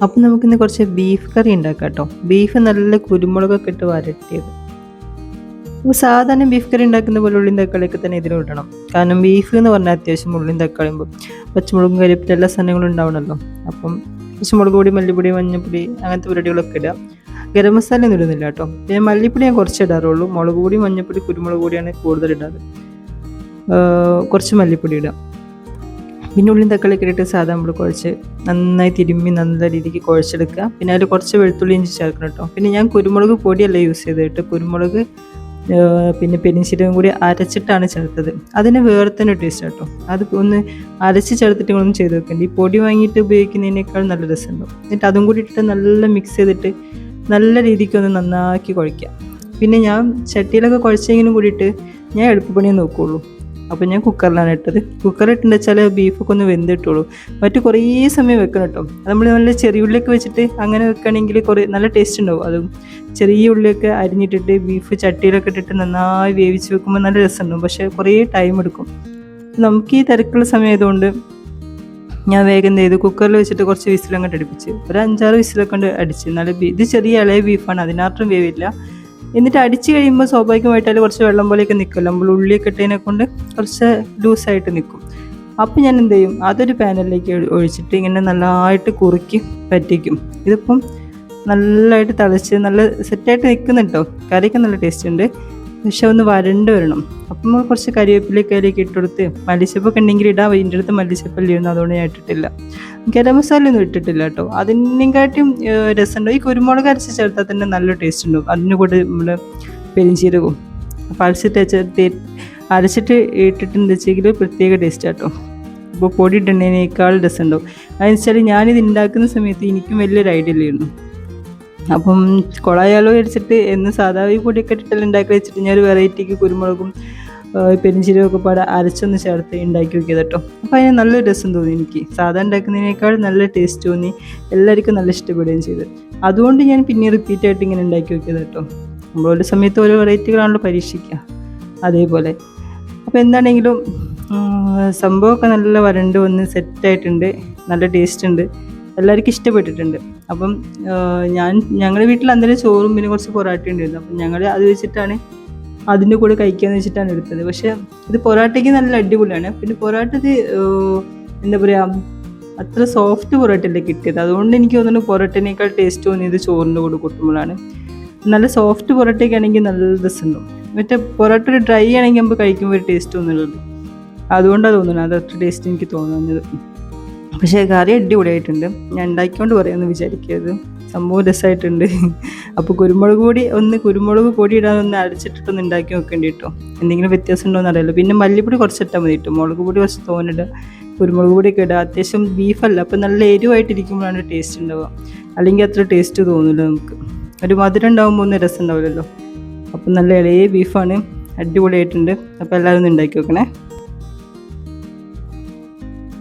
അപ്പം നമുക്കിന്ന് കുറച്ച് ബീഫ് കറി ഉണ്ടാക്കാം കേട്ടോ. ബീഫ് നല്ല കുരുമുളകൊക്കെ ഇട്ട് വരട്ടിയത്. അപ്പോൾ സാധാരണ ബീഫ് കറി ഉണ്ടാക്കുന്ന പോലെ ഉള്ളിയും തക്കാളിയൊക്കെ തന്നെ ഇതിലും ഇടണം. കാരണം ബീഫ് എന്ന് പറഞ്ഞാൽ അത്യാവശ്യം ഉള്ളിയും തക്കാളിയും പച്ചമുളകും കരിവേപ്പില എല്ലാ സാധനങ്ങളും ഉണ്ടാവണമല്ലോ. അപ്പം പച്ചമുളക് പൊടി, മല്ലിപ്പൊടി, മഞ്ഞൾപ്പൊടി അങ്ങനത്തെ പരിപാടികളൊക്കെ ഇടുക. ഗരം മസാല ഒന്നും ഇടുന്നില്ല കേട്ടോ. പിന്നെ മല്ലിപ്പൊടി ഞാൻ കുറച്ച് ഇടാറുള്ളൂ. മുളക് പൊടി, മഞ്ഞൾപ്പൊടി, കുരുമുളക് പൊടിയാണ് കൂടുതൽ ഇടാറ്. കുറച്ച് മല്ലിപ്പൊടി ഇടുക. പിന്നെ ഉള്ളിയും തക്കാളിയൊക്കെ ഇട്ടിട്ട് സാധാ നമ്മൾ കുഴച്ച് നന്നായി തിരുമ്മി നല്ല രീതിക്ക് കുഴച്ചെടുക്കുക. പിന്നെ അതിൽ കുറച്ച് വെളുത്തുള്ളി ഇഞ്ചി ചേർക്കണം കേട്ടോ. പിന്നെ ഞാൻ കുരുമുളക് പൊടിയല്ല യൂസ് ചെയ്തത് കേട്ടോ. കുരുമുളക് പിന്നെ പെരിഞ്ചീരകം കൂടി അരച്ചിട്ടാണ് ചേർത്തത്. അതിന് വേറെ തന്നെ ടേസ്റ്റ് കേട്ടോ. അത് ഒന്ന് അരച്ച് ചേർത്തിട്ട് ഒന്നും ചെയ്ത് വെക്കേണ്ടി. ഈ പൊടി വാങ്ങിയിട്ട് ഉപയോഗിക്കുന്നതിനേക്കാൾ നല്ല രസമുണ്ടാവും. എന്നിട്ട് അതും കൂടി ഇട്ടിട്ട് നല്ല മിക്സ് ചെയ്തിട്ട് നല്ല രീതിക്ക് ഒന്ന് നന്നാക്കി കുഴയ്ക്കുക. പിന്നെ ഞാൻ ചട്ടിയിലൊക്കെ കുഴച്ചെങ്കിലും കൂടിയിട്ട് ഞാൻ എളുപ്പപ്പണിയേ നോക്കുകയുള്ളൂ. അപ്പോൾ ഞാൻ കുക്കറിലാണ് ഇട്ടത്. കുക്കറിട്ടുണ്ടെന്ന് വെച്ചാൽ ബീഫൊക്കെ ഒന്ന് വെന്തിട്ടുള്ളൂ. മറ്റു കുറേ സമയം വെക്കണം കേട്ടോ. നമ്മൾ നല്ല ചെറിയ ഉള്ളിയൊക്കെ വെച്ചിട്ട് അങ്ങനെ വെക്കുകയാണെങ്കിൽ നല്ല ടേസ്റ്റ് ഉണ്ടാവും. അതും ചെറിയ ഉള്ളിയൊക്കെ അരിഞ്ഞിട്ടിട്ട് ബീഫ് ചട്ടിയിലൊക്കെ ഇട്ടിട്ട് നന്നായി വേവിച്ച് വെക്കുമ്പോൾ നല്ല രസമുണ്ടാവും. പക്ഷേ കുറേ ടൈം എടുക്കും. നമുക്ക് ഈ തിരക്കുള്ള സമയമായതുകൊണ്ട് ഞാൻ വേഗം ചെയ്ത് കുക്കറിൽ വെച്ചിട്ട് കുറച്ച് വിസിലങ്ങോട്ട് അടുപ്പിച്ച് ഒരു 5-6 വിസിലൊക്കെ കൊണ്ട് അടിച്ച്. നല്ല ഇത് ചെറിയ ഇളയ ബീഫാണ്, അതിനകത്തും വേവില്ല. എന്നിട്ട് അടിച്ച് കഴിയുമ്പോൾ സ്വാഭാവികമായിട്ട് അതിൽ കുറച്ച് വെള്ളം പോലെയൊക്കെ നിൽക്കുമല്ലോ. നമ്മൾ ഉള്ളിയൊക്കെ ഇട്ടതിനെ കൊണ്ട് കുറച്ച് ലൂസായിട്ട് നിൽക്കും. അപ്പോൾ ഞാൻ എന്ത് ചെയ്യും, അതൊരു പാനിലേക്ക് ഒഴിച്ചിട്ട് ഇങ്ങനെ നല്ലതായിട്ട് കുറുക്കി പറ്റിക്കും. ഇതിപ്പം നല്ലതായിട്ട് തിളച്ച് നല്ല സെറ്റായിട്ട് നിൽക്കുന്നുണ്ടോ. കറിയൊക്കെ നല്ല ടേസ്റ്റ് ഉണ്ട്. പക്ഷെ ഒന്ന് വരണ്ട് വരണം. അപ്പം നമ്മൾ കുറച്ച് കരിവേപ്പിലൊക്കെ അതിലേക്ക് ഇട്ടെടുത്ത് മല്ലിച്ചപ്പൊക്കെ ഉണ്ടെങ്കിൽ ഇടാം. അതിൻ്റെ അടുത്ത് മല്ലിച്ചപ്പല്ല ഇരുന്നു, അതുകൊണ്ട് ഞാൻ ഇട്ടിട്ടില്ല. ഗരം മസാല ഒന്നും ഇട്ടിട്ടില്ല കേട്ടോ. അതിനെക്കാട്ടും രസമുണ്ടോ ഈ കുരുമുളക് അരച്ച് ചേർത്താൽ തന്നെ നല്ല ടേസ്റ്റ് ഉണ്ടാവും. അതിൻ്റെ കൂടെ നമ്മൾ പെരിഞ്ചീരകവും അരച്ചിട്ട് ഇട്ടിട്ടുണ്ട് വെച്ചെങ്കിൽ പ്രത്യേക ടേസ്റ്റ് കേട്ടോ. അപ്പോൾ പൊടി ഇടുന്നതിനേക്കാൾ രസമുണ്ടാവും. അതെന്ന് വെച്ചാൽ ഞാനിത് ഉണ്ടാക്കുന്ന സമയത്ത് എനിക്കും വലിയൊരു ഐഡിയ ഇല്ലായിരുന്നു. അപ്പം കുളായാലോ വെച്ചിട്ട് എന്ന് സാധാ ഈ പൊടിയൊക്കെ ഇട്ടിട്ടെല്ലാം ഉണ്ടാക്കി വെച്ചിട്ട് ഞാൻ ഒരു വെറൈറ്റിക്ക് കുരുമുളകും പെരിഞ്ചീരകമൊക്കെ പാടെ അരച്ചൊന്ന് ചേർത്ത് ഉണ്ടാക്കി നോക്കിയത് കേട്ടോ. അപ്പോൾ അതിന് നല്ലൊരു രസം തോന്നി എനിക്ക്. സാധാ ഉണ്ടാക്കുന്നതിനേക്കാൾ നല്ല ടേസ്റ്റ് തോന്നി. എല്ലാവർക്കും നല്ല ഇഷ്ടപ്പെടുകയും ചെയ്തു. അതുകൊണ്ട് ഞാൻ പിന്നെ റിപ്പീറ്റായിട്ട് ഇങ്ങനെ ഉണ്ടാക്കി നോക്കിയത് കേട്ടോ. നമ്മളൊരു സമയത്ത് ഓരോ വെറൈറ്റികളാണല്ലോ പരീക്ഷിക്കുക, അതേപോലെ. അപ്പോൾ എന്താണെങ്കിലും സംഭവമൊക്കെ നല്ല വരണ്ട് വന്ന് സെറ്റായിട്ടുണ്ട്. നല്ല ടേസ്റ്റ് ഉണ്ട്. എല്ലാവർക്കും ഇഷ്ടപ്പെട്ടിട്ടുണ്ട്. അപ്പം ഞങ്ങളുടെ വീട്ടിൽ അന്നേരം ചോറും പിന്നെ കുറച്ച് പൊറാട്ട ഉണ്ടായിരുന്നു. അപ്പം ഞങ്ങൾ അത് വെച്ചിട്ടാണ് അതിൻ്റെ കൂടെ കഴിക്കാമെന്ന് വെച്ചിട്ടാണ് എടുത്തത്. പക്ഷേ ഇത് പൊറാട്ടയ്ക്ക് നല്ല അടിപൊളിയാണ്. പിന്നെ പൊറാട്ട ഇത് എന്താ പറയുക, അത്ര സോഫ്റ്റ് പൊറോട്ടയല്ലേ കിട്ടിയത്. അതുകൊണ്ട് എനിക്ക് തോന്നുന്നു പൊറോട്ടേനേക്കാൾ ടേസ്റ്റ് തോന്നിയത് ചോറിൻ്റെ കൂടെ കൂട്ടുമ്പോഴാണ്. നല്ല സോഫ്റ്റ് പൊറോട്ടയൊക്കെ ആണെങ്കിൽ നല്ല രസമുണ്ടാവും. മറ്റേ പൊറോട്ട ഒരു ഡ്രൈ ആണെങ്കിൽ നമുക്ക് കഴിക്കുമ്പോൾ ഒരു ടേസ്റ്റ് തോന്നുന്നുള്ളൂ. അതുകൊണ്ടാണ് തോന്നുന്നത് അത് അത്ര ടേസ്റ്റ് എനിക്ക് തോന്നുന്നത്. പക്ഷേ കറി അടിപൊളിയായിട്ടുണ്ട്. ഞാൻ ഉണ്ടാക്കിക്കൊണ്ട് പറയാമെന്ന് വിചാരിക്കരുത്. സംഭവം രസമായിട്ടുണ്ട്. അപ്പോൾ കുരുമുളക് പൊടി ഇടാനൊന്ന് അരച്ചിട്ടിട്ടൊന്ന് ഉണ്ടാക്കി നോക്കേണ്ടി കേട്ടോ. എന്തെങ്കിലും വ്യത്യാസം ഉണ്ടോ എന്ന് അറിയില്ല. പിന്നെ മല്ലിപ്പൊടി കുറച്ചിട്ടാൽ മതി കേട്ടോ. മുളക് പൊടി കുറച്ച് തോന്നിടുക, കുരുമുളക് പൊടിയൊക്കെ ഇടുക. അത്യാവശ്യം ബീഫല്ല, അപ്പോൾ നല്ല എരിവായിട്ടിരിക്കുമ്പോഴാണ് ടേസ്റ്റ് ഉണ്ടാവുക. അല്ലെങ്കിൽ അത്ര ടേസ്റ്റ് തോന്നില്ല നമുക്ക്. ഒരു മധുരം ഉണ്ടാകുമ്പോൾ ഒന്നും രസം ഉണ്ടാവില്ലല്ലോ. അപ്പം നല്ല ഇളയ ബീഫാണ്, അടിപൊളിയായിട്ടുണ്ട്. അപ്പോൾ എല്ലാവരും ഒന്ന് ഉണ്ടാക്കി വെക്കണേ.